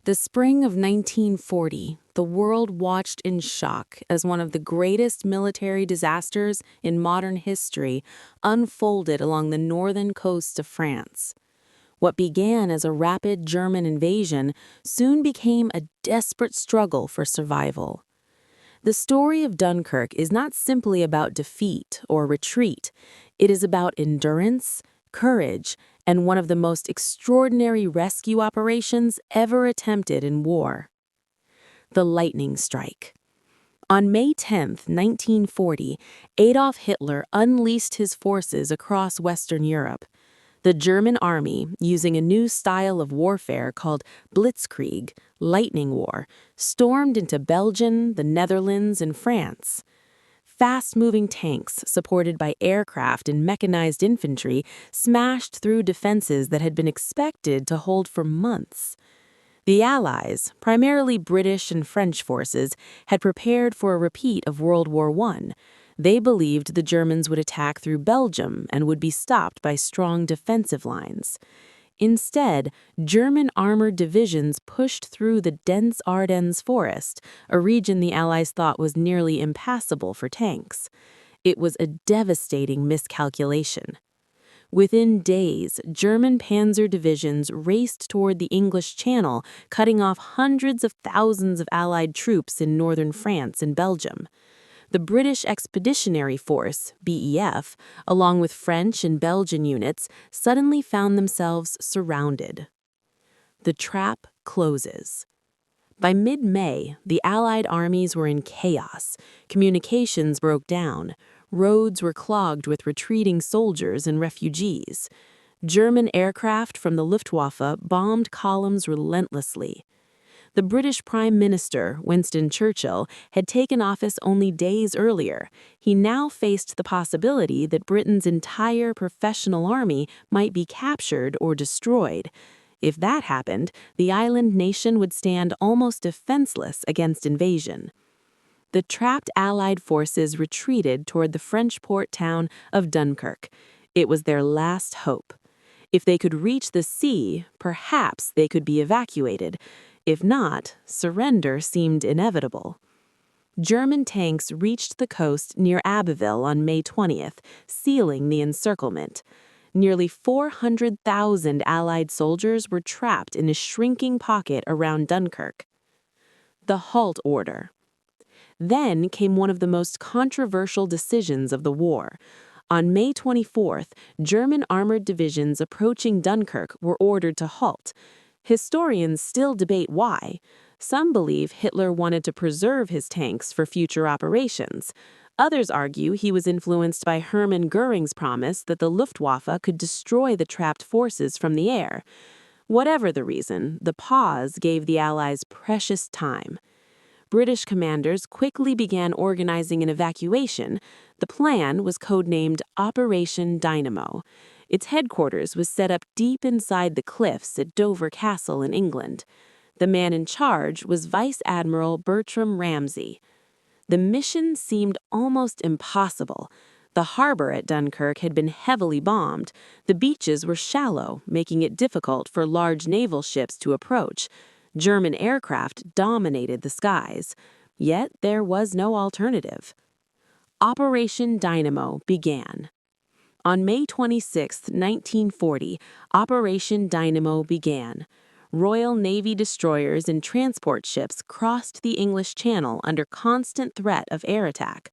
The spring of 1940, the world watched in shock as one of the greatest military disasters in modern history unfolded along the northern coast of France. What began as a rapid German invasion soon became a desperate struggle for survival. The story of Dunkirk is not simply about defeat or retreat. It is about endurance, courage, and one of the most extraordinary rescue operations ever attempted in war. The lightning strike. On May 10, 1940, Adolf Hitler unleashed his forces across Western Europe. The German army, using a new style of warfare called Blitzkrieg, lightning war, stormed into Belgium, the Netherlands, and France. Fast-moving tanks, supported by aircraft and mechanized infantry, smashed through defenses that had been expected to hold for months. The Allies, primarily British and French forces, had prepared for a repeat of World War I. They believed the Germans would attack through Belgium and would be stopped by strong defensive lines. Instead, German armored divisions pushed through the dense Ardennes forest, a region the Allies thought was nearly impassable for tanks. It was a devastating miscalculation. Within days, German panzer divisions raced toward the English Channel, cutting off hundreds of thousands of Allied troops in northern France and Belgium. The British Expeditionary Force, BEF, along with French and Belgian units, suddenly found themselves surrounded. The trap closes. By mid-May, the Allied armies were in chaos. Communications broke down. Roads were clogged with retreating soldiers and refugees. German aircraft from the Luftwaffe bombed columns relentlessly. The British Prime Minister, Winston Churchill, had taken office only days earlier. He now faced the possibility that Britain's entire professional army might be captured or destroyed. If that happened, the island nation would stand almost defenseless against invasion. The trapped Allied forces retreated toward the French port town of Dunkirk. It was their last hope. If they could reach the sea, perhaps they could be evacuated. If not, surrender seemed inevitable. German tanks reached the coast near Abbeville on May 20th, sealing the encirclement. Nearly 400,000 Allied soldiers were trapped in a shrinking pocket around Dunkirk. The halt order. Then came one of the most controversial decisions of the war. On May 24th, German armored divisions approaching Dunkirk were ordered to halt. Historians still debate why. Some believe Hitler wanted to preserve his tanks for future operations. Others argue he was influenced by Hermann Göring's promise that the Luftwaffe could destroy the trapped forces from the air. Whatever the reason, the pause gave the Allies precious time. British commanders quickly began organizing an evacuation. The plan was codenamed Operation Dynamo. Its headquarters was set up deep inside the cliffs at Dover Castle in England. The man in charge was Vice Admiral Bertram Ramsay. The mission seemed almost impossible. The harbor at Dunkirk had been heavily bombed. The beaches were shallow, making it difficult for large naval ships to approach. German aircraft dominated the skies. Yet there was no alternative. Operation Dynamo began. On May 26, 1940, Operation Dynamo began. Royal Navy destroyers and transport ships crossed the English Channel under constant threat of air attack.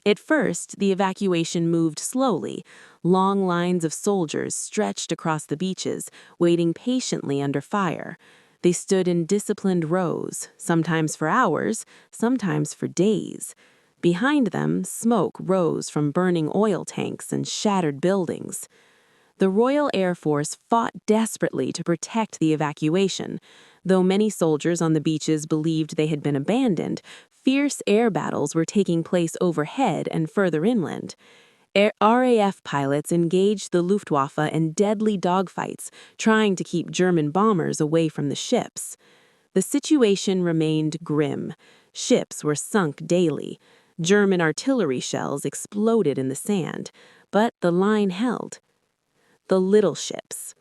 At first, the evacuation moved slowly. Long lines of soldiers stretched across the beaches, waiting patiently under fire. They stood in disciplined rows, sometimes for hours, sometimes for days. Behind them, smoke rose from burning oil tanks and shattered buildings. The Royal Air Force fought desperately to protect the evacuation. Though many soldiers on the beaches believed they had been abandoned, fierce air battles were taking place overhead and further inland. RAF pilots engaged the Luftwaffe in deadly dogfights, trying to keep German bombers away from the ships. The situation remained grim. Ships were sunk daily. German artillery shells exploded in the sand, but the line held. The little ships.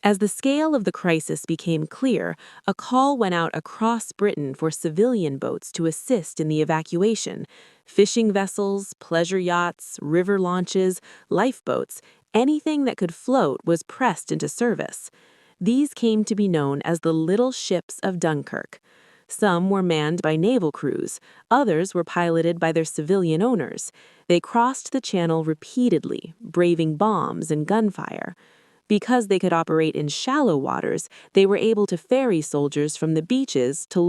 As the scale of the crisis became clear, a call went out across Britain for civilian boats to assist in the evacuation. Fishing vessels, pleasure yachts, river launches, lifeboats, anything that could float was pressed into service. These came to be known as the little ships of Dunkirk. Some were manned by naval crews, others were piloted by their civilian owners. They crossed the channel repeatedly, braving bombs and gunfire. Because they could operate in shallow waters, they were able to ferry soldiers from the beaches to